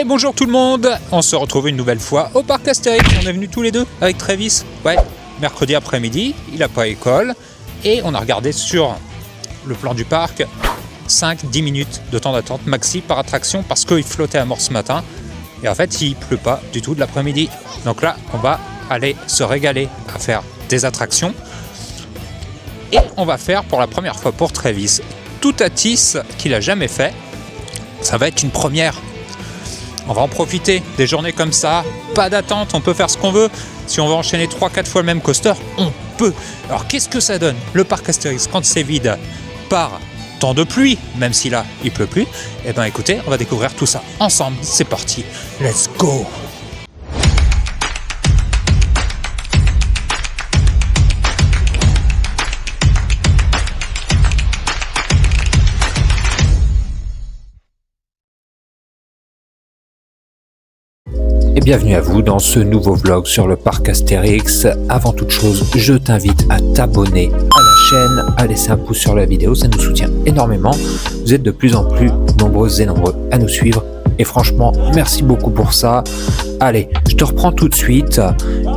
Et bonjour tout le monde, on se retrouve une nouvelle fois au parc Astérix. On est venus tous les deux avec Travis. Ouais, mercredi après-midi, il n'a pas école. Et on a regardé sur le plan du parc 5-10 minutes de temps d'attente maxi par attraction parce qu'il flottait à mort ce matin. Et en fait, il pleut pas du tout de l'après-midi. Donc là, on va aller se régaler à faire des attractions. Et on va faire pour la première fois pour Travis Toutatis qu'il n'a jamais fait. Ça va être une première. On va en profiter des journées comme ça, pas d'attente, on peut faire ce qu'on veut. Si on veut enchaîner 3-4 fois le même coaster, on peut. Alors qu'est-ce que ça donne le parc Astérix quand c'est vide par temps de pluie, même si là il pleut plus? Eh bien écoutez, on va découvrir tout ça ensemble. C'est parti, let's go! Et bienvenue à vous dans ce nouveau vlog sur le parc Astérix. Avant toute chose, je t'invite à t'abonner à la chaîne, à laisser un pouce sur la vidéo, ça nous soutient énormément. Vous êtes de plus en plus nombreuses et nombreux à nous suivre et franchement, merci beaucoup pour ça. Allez, je te reprends tout de suite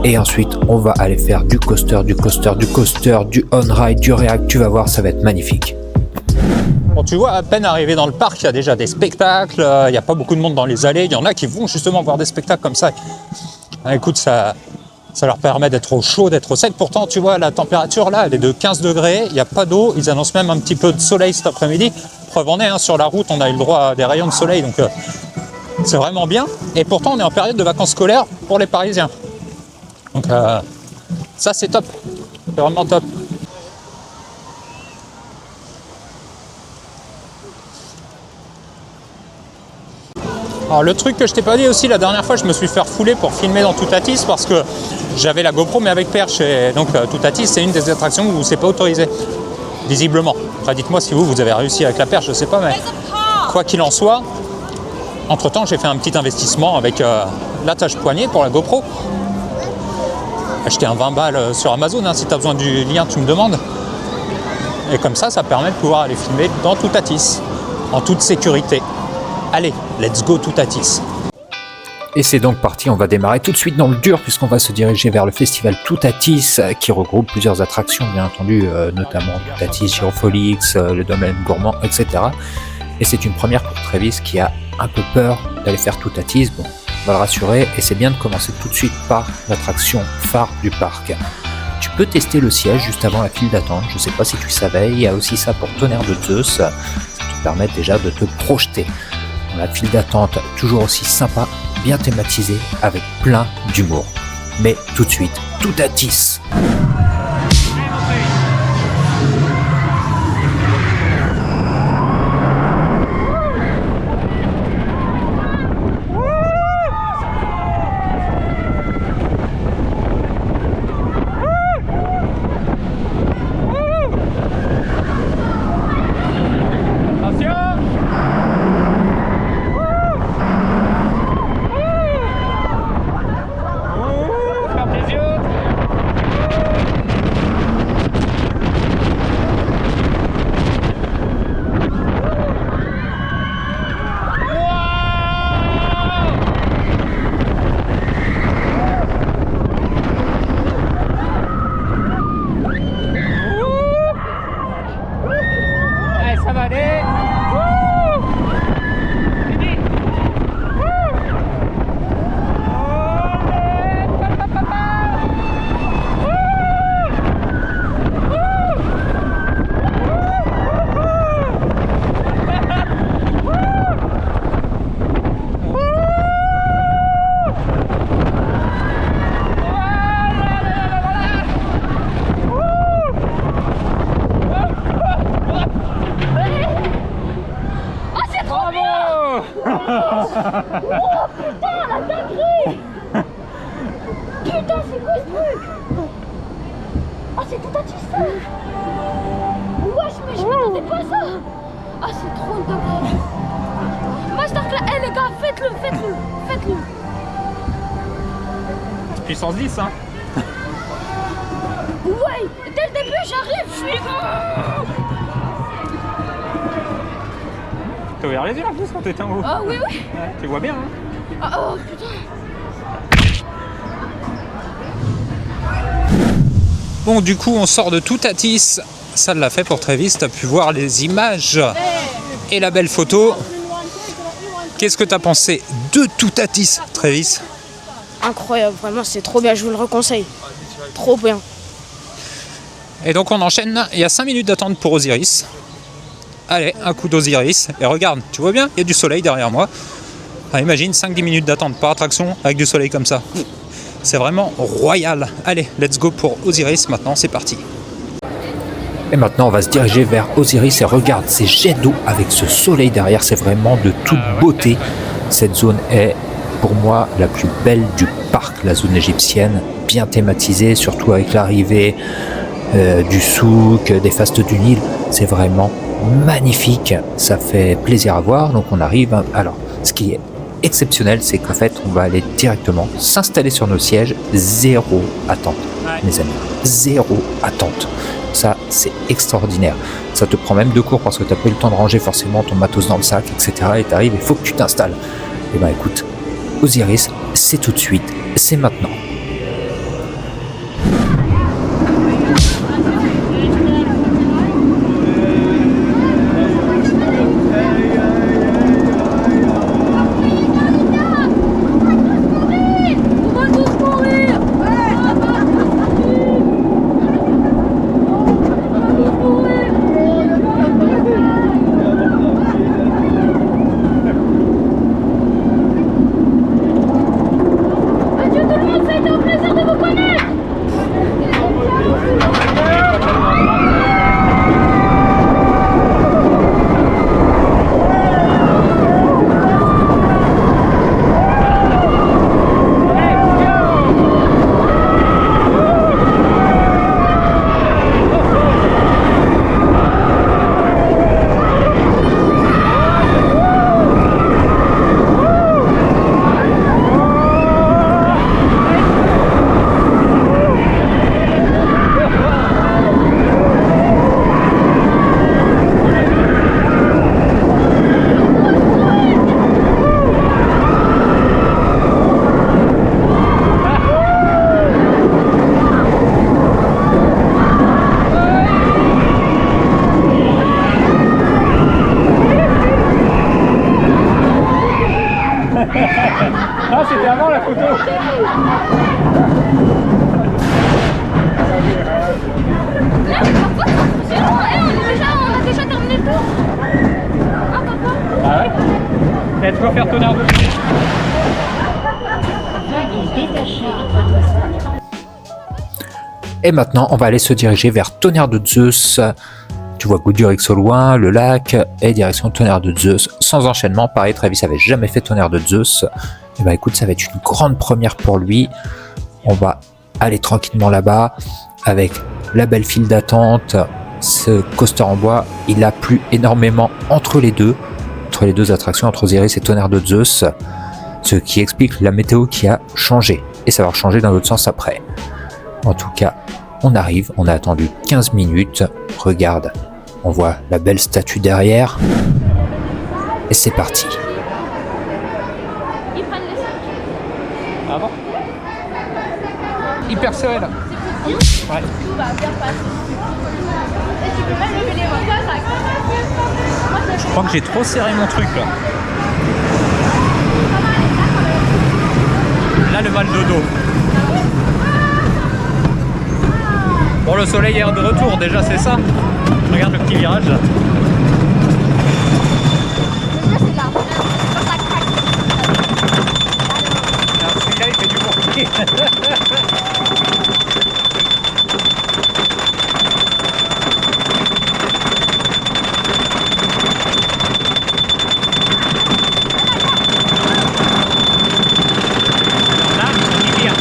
et ensuite on va aller faire du coaster, du on-ride, du react. Tu vas voir, ça va être magnifique. Bon, tu vois, à peine arrivé dans le parc, il y a déjà des spectacles, il n'y a pas beaucoup de monde dans les allées, il y en a qui vont justement voir des spectacles comme ça. Écoute, ça leur permet d'être au chaud, d'être au sec. Pourtant, tu vois, la température là, elle est de 15 degrés, il n'y a pas d'eau, ils annoncent même un petit peu de soleil cet après-midi. Preuve en est, sur la route, on a eu le droit à des rayons de soleil, donc c'est vraiment bien. Et pourtant, on est en période de vacances scolaires pour les Parisiens. Donc ça, c'est top, c'est vraiment top. Alors le truc que je t'ai pas dit aussi, la dernière fois je me suis fait refouler pour filmer dans Toutatis parce que j'avais la GoPro mais avec perche et donc Toutatis c'est une des attractions où c'est pas autorisé, visiblement. Après dites-moi si vous avez réussi avec la perche, je sais pas, mais quoi qu'il en soit, entre temps j'ai fait un petit investissement avec l'attache poignée pour la GoPro. Acheté un 20 balles sur Amazon, si tu as besoin du lien tu me demandes. Et comme ça permet de pouvoir aller filmer dans Toutatis en toute sécurité. Allez, let's go Toutatis. Et c'est donc parti, on va démarrer tout de suite dans le dur puisqu'on va se diriger vers le festival Toutatis qui regroupe plusieurs attractions, bien entendu, notamment Toutatis, Gyrofolix, le domaine gourmand, etc. Et c'est une première pour Travis qui a un peu peur d'aller faire Toutatis. Bon, on va le rassurer et c'est bien de commencer tout de suite par l'attraction phare du parc. Tu peux tester le siège juste avant la file d'attente, je ne sais pas si tu savais, il y a aussi ça pour Tonnerre de Zeus, ça te permet déjà de te projeter. La file d'attente toujours aussi sympa, bien thématisée, avec plein d'humour. Mais tout de suite, Toutatis. Oh putain, la dinguerie! Putain, c'est quoi ce truc? Ah, c'est Toutatis ça! Wesh, mais je m'attendais pas à ça! Ah, c'est trop une dinguerie! Masterclass, les gars, faites-le! Puissance 10, hein? Ouais, dès le début, j'arrive, je suis... T'as ouvert les yeux en plus quand t'étais en haut. Ah oui, oui. Ouais, tu vois bien, hein? Oh putain. Bon, du coup, on sort de Toutatis. Ça l'a fait pour Travis. Tu as pu voir les images et la belle photo. Qu'est-ce que tu as pensé de Toutatis, Travis? Incroyable, vraiment, c'est trop bien, je vous le reconseille. Trop bien. Et donc, on enchaîne. Il y a 5 minutes d'attente pour Osiris. Allez, un coup d'Osiris. Et regarde, tu vois bien, il y a du soleil derrière moi. Enfin, imagine 5-10 minutes d'attente par attraction avec du soleil comme ça. C'est vraiment royal. Allez, let's go pour Osiris maintenant, c'est parti. Et maintenant, on va se diriger vers Osiris et regarde ces jets d'eau avec ce soleil derrière. C'est vraiment de toute beauté. Cette zone est, pour moi, la plus belle du parc, la zone égyptienne, bien thématisée, surtout avec l'arrivée du souk, des fastes du Nil. C'est vraiment magnifique. Ça fait plaisir à voir. Donc, on arrive. Alors, ce qui est exceptionnel, c'est qu'en fait, on va aller directement s'installer sur nos sièges. Zéro attente, mes amis. Zéro attente. Ça, c'est extraordinaire. Ça te prend même 2 cours parce que tu n'as pas eu le temps de ranger forcément ton matos dans le sac, etc. Et tu arrives, il faut que tu t'installes. Et ben écoute, Osiris, c'est tout de suite, c'est maintenant. Ah, c'était avant la photo. On a déjà terminé le tour. Ah, papa. Ah ouais? Let's go faire tonnerre de Et maintenant, on va aller se diriger vers Tonnerre de Zeus. Tu vois Goudurix au loin, le lac, et direction Tonnerre de Zeus. Sans enchaînement, pareil, Travis avait jamais fait Tonnerre de Zeus. Et bah écoute, ça va être une grande première pour lui. On va aller tranquillement là-bas, avec la belle file d'attente, ce coaster en bois. Il a plu énormément entre les deux attractions, entre Osiris et Tonnerre de Zeus. Ce qui explique la météo qui a changé. Et ça va changer dans l'autre sens après. En tout cas, on arrive, on a attendu 15 minutes. Regarde, on voit la belle statue derrière. Et c'est parti. Ils prennent les sacs. Ah bon? Hyper serré là. Ouais. Tout va bien passer. Et tu peux même lever les mains. Je crois que j'ai trop serré mon truc là. Là le mal de dos. Bon, le soleil est de retour déjà, c'est ça. Regarde le petit virage. Alors, celui-là il fait du bruit. Là, il vient.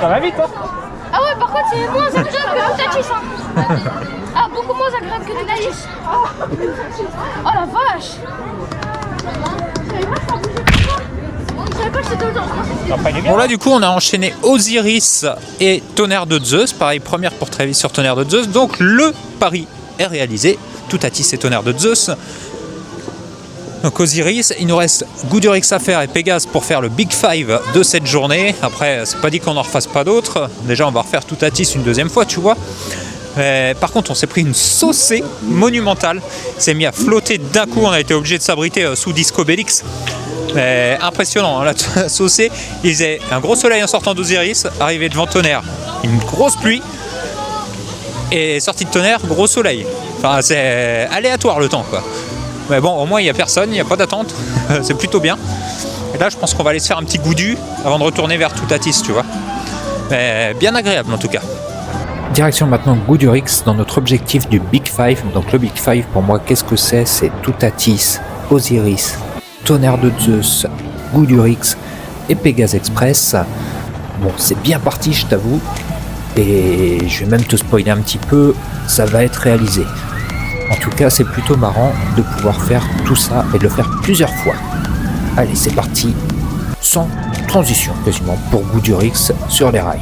Ça va vite, hein? Ah ouais, par contre, c'est moins agréable que Toutatis. Hein. Ah, beaucoup moins agréable que Toutatis. Oh la vache! Je savais pas que c'était autant. Bon là du coup on a enchaîné Osiris et Tonnerre de Zeus. Pareil, première pour Travis sur Tonnerre de Zeus. Donc le pari est réalisé. Toutatis et Tonnerre de Zeus. Donc Osiris, il nous reste Goudurix à faire et Pégase pour faire le Big Five de cette journée. Après, c'est pas dit qu'on n'en refasse pas d'autres. Déjà, on va refaire Toutatis une deuxième fois, tu vois. Par contre, on s'est pris une saucée monumentale. Il s'est mis à flotter d'un coup. On a été obligé de s'abriter sous Disco Bellix. Impressionnant, hein, la saucée. Il faisait un gros soleil en sortant d'Osiris, arrivé devant Tonnerre, une grosse pluie. Et sortie de Tonnerre, gros soleil. Enfin, c'est aléatoire le temps, quoi. Mais bon, au moins il n'y a personne, il n'y a pas d'attente, c'est plutôt bien. Et là je pense qu'on va aller se faire un petit goudu avant de retourner vers Toutatis, tu vois. Mais bien agréable en tout cas. Direction maintenant Goudurix dans notre objectif du Big Five. Donc le Big Five pour moi, qu'est-ce que c'est? C'est Toutatis, Osiris, Tonnerre de Zeus, Goudurix et Pégase Express. Bon, c'est bien parti, je t'avoue. Et je vais même te spoiler un petit peu, ça va être réalisé. En tout cas, c'est plutôt marrant de pouvoir faire tout ça et de le faire plusieurs fois. Allez, c'est parti, sans transition quasiment, pour Goudurix sur les rails.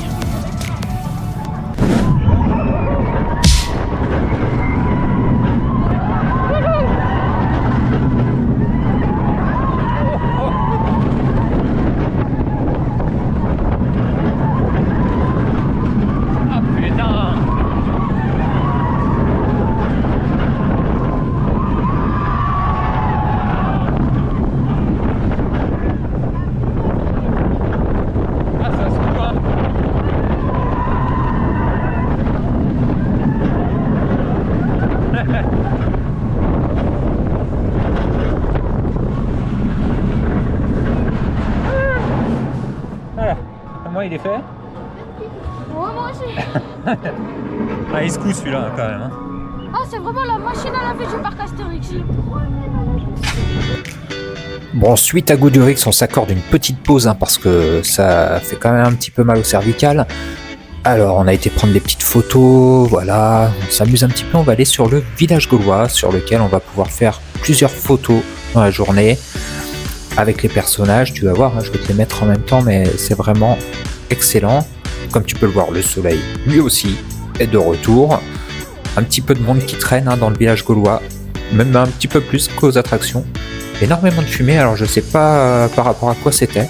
Moi il est fait. Ouais, moi aussi. Ah, il se coud celui-là quand même. Hein. Ah, c'est vraiment la machine à laver du parc Astérix. Bon, suite à Goudurix, on s'accorde une petite pause hein, parce que ça fait quand même un petit peu mal au cervical. Alors, on a été prendre des petites photos, voilà, on s'amuse un petit peu. On va aller sur le village gaulois sur lequel on va pouvoir faire plusieurs photos dans la journée avec les personnages. Tu vas voir, hein, je vais te les mettre en même temps, mais c'est vraiment excellent. Comme tu peux le voir, le soleil, lui aussi, est de retour. Un petit peu de monde qui traîne hein, dans le village gaulois, même un petit peu plus qu'aux attractions. Énormément de fumée, alors je sais pas par rapport à quoi c'était.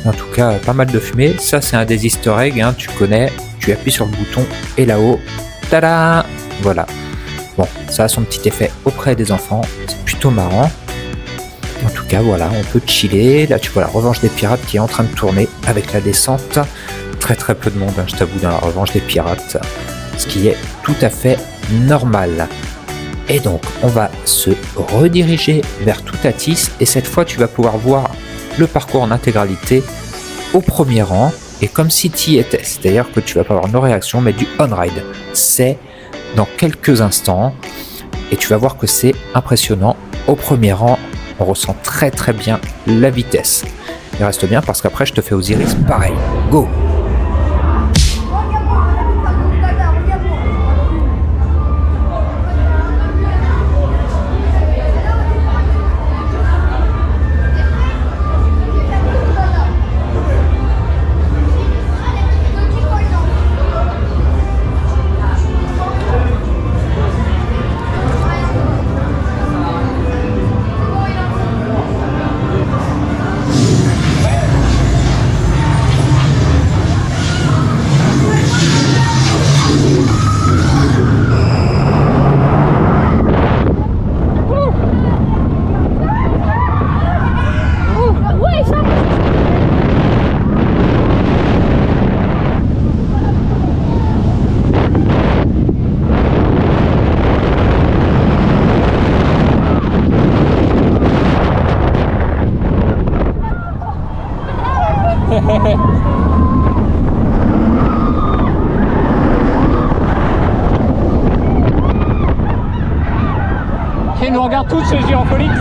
En tout cas, pas mal de fumée. Ça, c'est un des easter eggs, hein, tu connais. Tu appuies sur le bouton et là-haut, tada! Voilà. Bon, ça a son petit effet auprès des enfants. C'est plutôt marrant. En tout cas, voilà, on peut chiller. Là, tu vois la Revanche des Pirates qui est en train de tourner avec la descente. Très très peu de monde, hein, je t'avoue, dans la Revanche des Pirates. Ce qui est tout à fait normal. Et donc, on va se rediriger vers Toutatis. Et cette fois, tu vas pouvoir voir le parcours en intégralité au premier rang. Et comme si tu y étais. C'est-à-dire que tu vas pas avoir nos réactions, mais du on-ride. C'est dans quelques instants. Et tu vas voir que c'est impressionnant. Au premier rang, on ressent très très bien la vitesse. Il reste bien parce qu'après, je te fais Osiris pareil. Go! Ils nous regardent tous chez Girofolix.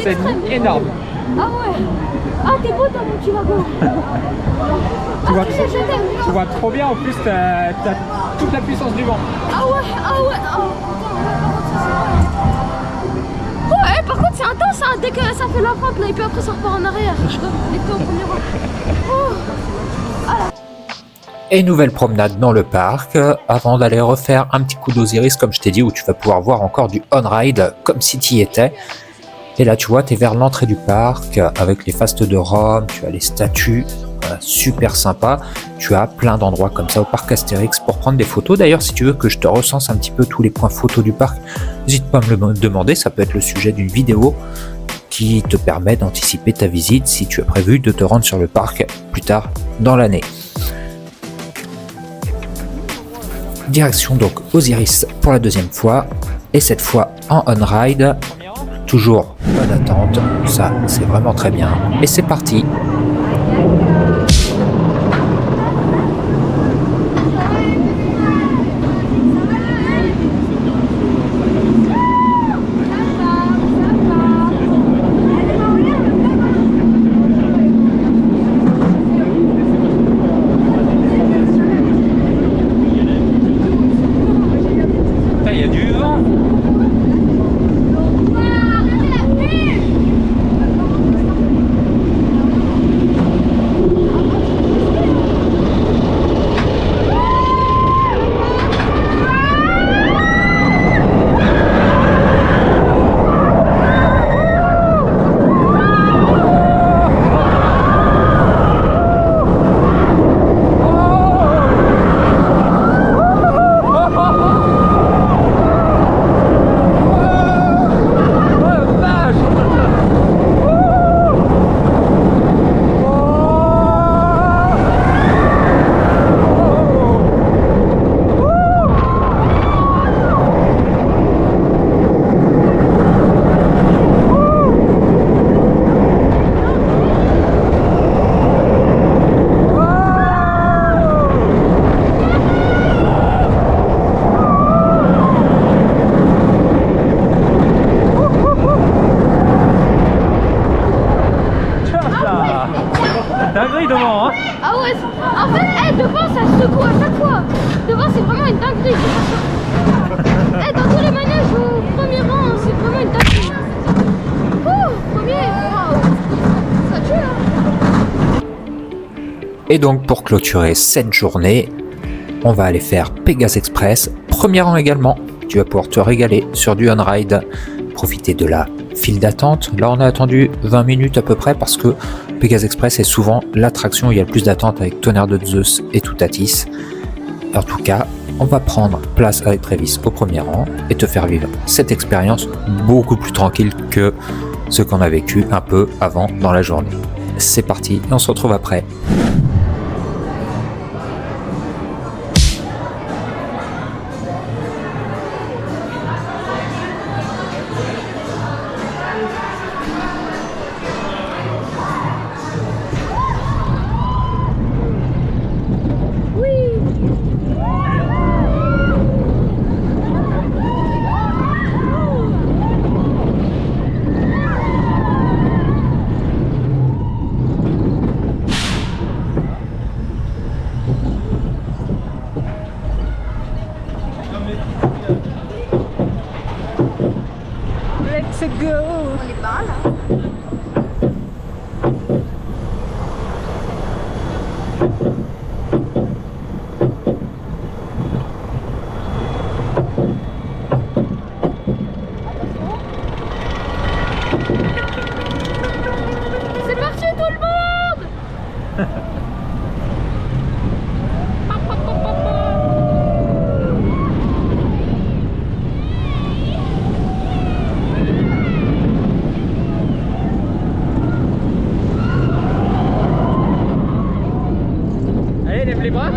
C'est extrême. énorme. Ah ouais. Ah, t'es beau, toi, mon petit wagon. Tu vois, tu sais, je t'aime. tu vois trop bien, en plus t'as toute la puissance du vent. Ah ouais, ah ouais. Oh, putain, ouais, par contre, c'est intense, hein, dès que ça fait la pente, là, et puis après, ça repart en arrière. Dès que t'es au premier rang. Oh. Et nouvelle promenade dans le parc, avant d'aller refaire un petit coup d'Osiris, comme je t'ai dit, où tu vas pouvoir voir encore du on-ride, comme si tu y étais. Et là, tu vois, tu es vers l'entrée du parc, avec les fastes de Rome, tu as les statues, super sympa. Tu as plein d'endroits comme ça au parc Astérix pour prendre des photos. D'ailleurs, si tu veux que je te recense un petit peu tous les points photos du parc, n'hésite pas à me le demander, ça peut être le sujet d'une vidéo qui te permet d'anticiper ta visite si tu as prévu de te rendre sur le parc plus tard dans l'année. Direction donc Osiris pour la deuxième fois, et cette fois en on-ride, toujours pas d'attente, ça c'est vraiment très bien, et c'est parti. Il y a du vent. Dinguerie devant, hein. Ah ouais, en fait, devant ça secoue à chaque fois. Devant c'est vraiment une dinguerie. Dans tous les manèges au premier rang, c'est vraiment une dinguerie. Premier, waouh, ça tue hein. Et donc pour clôturer cette journée, on va aller faire Pégase Express, premier rang également. Tu vas pouvoir te régaler sur du on-ride, profiter de la file d'attente. Là on a attendu 20 minutes à peu près parce que Pégase Express est souvent l'attraction où il y a le plus d'attente avec Tonnerre de Zeus et Toutatis. En tout cas, on va prendre place avec Travis au premier rang et te faire vivre cette expérience beaucoup plus tranquille que ce qu'on a vécu un peu avant dans la journée. C'est parti et on se retrouve après. Let's go. On est pas là. C'est parti tout le monde. Allez, lève les bras.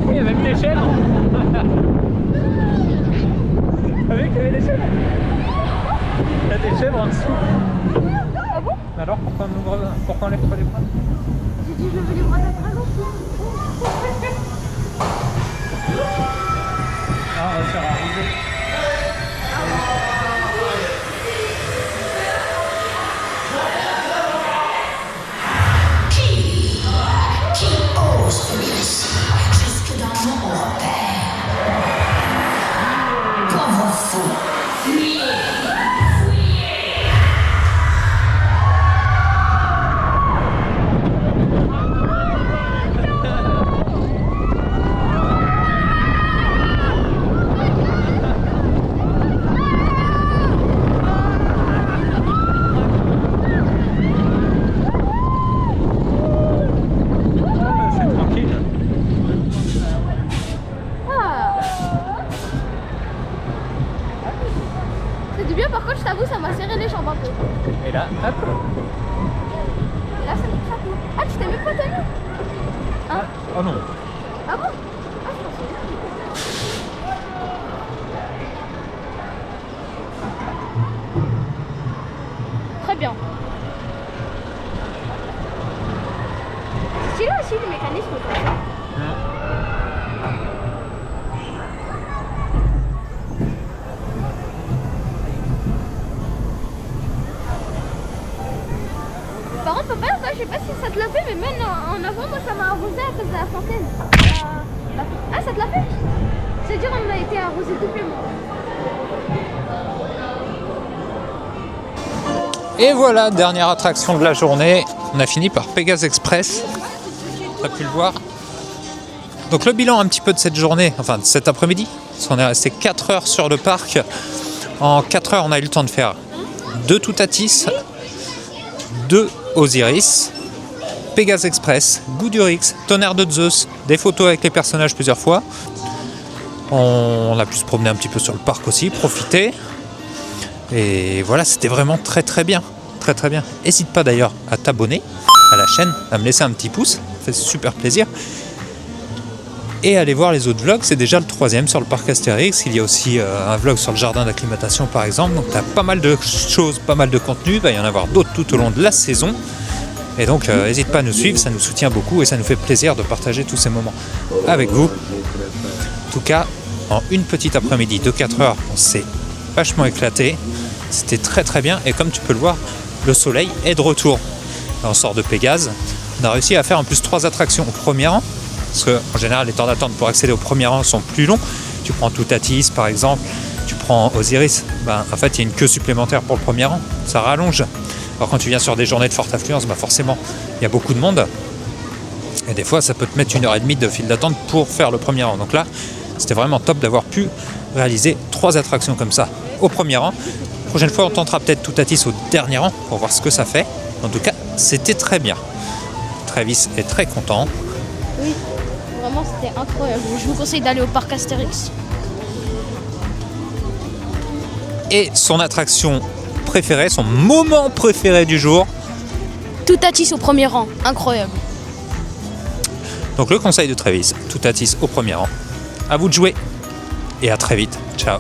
Il y a même des chaînes. Avec les chèvres. Il y a des chèvres en dessous. Ah bon? Alors pourquoi on lève pas les bras? J'ai dit je levais les bras d'après l'autre. Ah, on va se faire arriver. Qui ose venir ici, jusque dans mon repère? Pauvre fou, fuyez! C'est tranquille. Ah. C'est du bien, par contre, je t'avoue, ça m'a serré les jambes un peu. Et là, hop. Et là, ça me craque. Ah, tu t'es même pas tenu? Hein? Oh non. Ah bon? Ah, je pensais. Très bien. C'est là aussi le mécanisme. Par contre, papa, toi, je sais pas si ça te l'a fait, mais même en avant, moi, ça m'a arrosé à cause de la fontaine. Ah, ça te l'a fait? C'est-à-dire, on a été arrosé doublement. Et voilà, dernière attraction de la journée. On a fini par Pégase Express. Tu as pu le voir. Donc le bilan un petit peu de cette journée, enfin de cet après-midi, parce qu'on est resté 4 heures sur le parc. En 4 heures, on a eu le temps de faire 2 Toutatis, 2 Osiris, Pégase Express, Goudurix, Tonnerre de Zeus, des photos avec les personnages plusieurs fois. On a pu se promener un petit peu sur le parc aussi, profiter. Et voilà, c'était vraiment très très bien. Très très bien. N'hésite pas d'ailleurs à t'abonner à la chaîne, à me laisser un petit pouce, ça fait super plaisir. Et aller voir les autres vlogs, c'est déjà le 3e sur le parc Astérix. Il y a aussi un vlog sur le jardin d'acclimatation par exemple. Donc tu as pas mal de choses, pas mal de contenu. Il va y en avoir d'autres tout au long de la saison. Et donc n'hésite pas à nous suivre, ça nous soutient beaucoup et ça nous fait plaisir de partager tous ces moments avec vous. En tout cas, en une petite après-midi de 4 heures, on s'est vachement éclaté. C'était très très bien et comme tu peux le voir, le soleil est de retour. Là, on sort de Pégase. On a réussi à faire en plus 3 attractions au premier rang. Parce qu'en général, les temps d'attente pour accéder au premier rang sont plus longs. Tu prends Toutatis par exemple, tu prends Osiris. En fait, il y a une queue supplémentaire pour le premier rang. Ça rallonge. Alors quand tu viens sur des journées de forte affluence, forcément, il y a beaucoup de monde. Et des fois, ça peut te mettre 1h30 de file d'attente pour faire le premier rang. Donc là, c'était vraiment top d'avoir pu réaliser 3 attractions comme ça au premier rang. La prochaine fois, on tentera peut-être Toutatis au dernier rang pour voir ce que ça fait. En tout cas, c'était très bien. Travis est très content. Oui, vraiment, c'était incroyable. Je vous conseille d'aller au parc Astérix. Et son attraction préférée, son moment préféré du jour. Toutatis au premier rang, incroyable. Donc le conseil de Travis, Toutatis au premier rang. À vous de jouer et à très vite. Ciao.